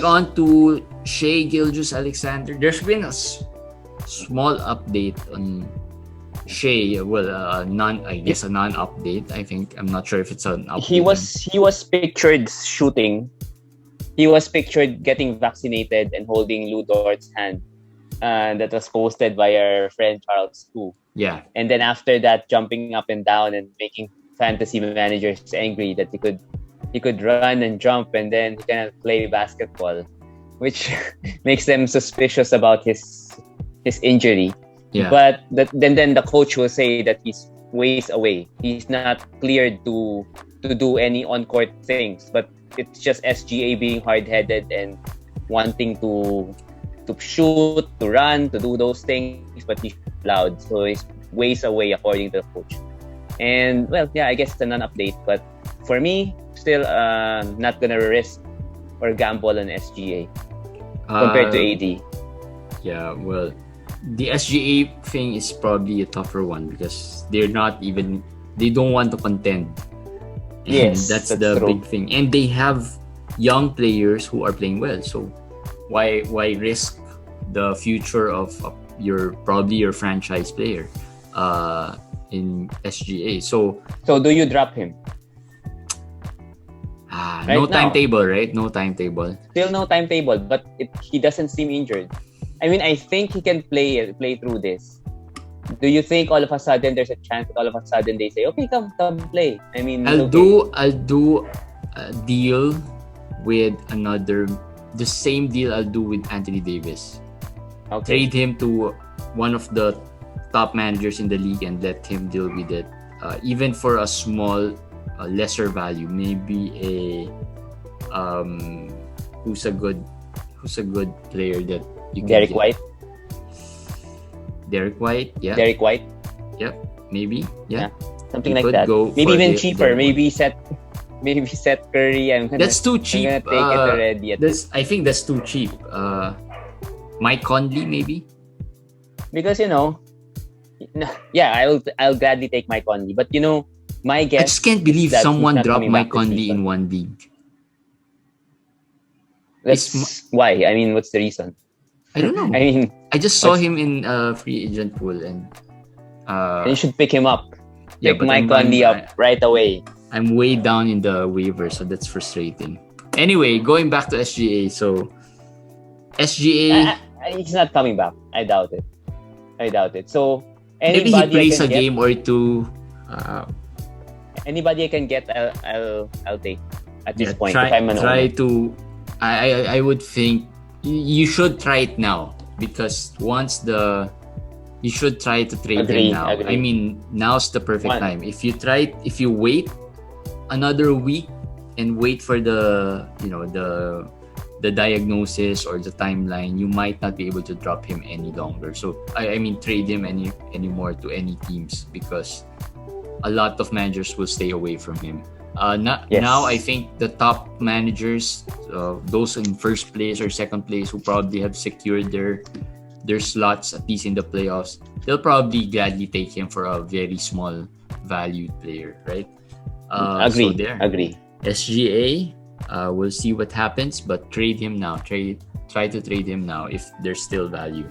On to Shai Gilgeous-Alexander. There's been a small update on Shai. Well, I guess a non-update. I think I'm not sure if it's an update. He was pictured shooting. He was pictured getting vaccinated and holding Lou Dort's hand. That was posted by our friend Charles too. Yeah. And then after that, jumping up and down and making fantasy managers angry that he could run and jump and then he cannot play basketball, which makes them suspicious about his injury. Yeah. But then the coach will say that he's ways away. He's not cleared to do any on-court things, but it's just SGA being hard-headed and wanting to shoot, to run, to do those things, but he's loud, so he's ways away according to the coach. And well, yeah, I guess it's a non-update, but for me, still not gonna risk or gamble on SGA compared to AD. Yeah, well, the SGA thing is probably a tougher one because they don't want to contend. Yes, that's the true. big thing. And they have young players who are playing well. So why risk the future of your franchise player in SGA? So do you drop him? No timetable, right? No timetable. Still no timetable, but he doesn't seem injured. I mean, I think he can play through this. Do you think all of a sudden there's a chance that all of a sudden they say, okay, come play? I mean, I'll do a deal with the same deal I'll do with Anthony Davis. Okay. Trade him to one of the top managers in the league and let him deal with it. Even for a small, lesser value, maybe who's a good player that you can Derek get? White. Derek White, yeah. Derek White. Yep, maybe, yeah. Something You like that. go Maybe for even the cheaper. Maybe Seth Curry. That's too cheap. I'm gonna take it already. I think that's too cheap. Mike Conley, maybe. Because I'll gladly take Mike Conley. But my guess. I just can't believe that someone he's not dropped coming Mike back this Conley season. in one league. That's why. I mean, what's the reason? I don't know. I mean, I just saw him in free agent pool and you should pick him up. Yeah, Pick but Mike Conley up right away. I'm way down in the waiver, so that's frustrating. Anyway, going back to SGA. So SGA, he's not coming back. I doubt it. So maybe he plays a game or two. Anybody I can get, I'll take at this point. Try, if I'm an try owner. to. I would think you should try it now because you should try to trade him now. Agree. I mean, now's the perfect time. If you wait another week and wait for the diagnosis or the timeline, you might not be able to drop him any longer. So I mean, trade him anymore to any teams because a lot of managers will stay away from him. Now I think the top managers, those in first place or second place who probably have secured their slots at least in the playoffs, they'll probably gladly take him for a very small valued player, right? Agree. SGA, we'll see what happens, but trade him now. Try to trade him now if there's still value.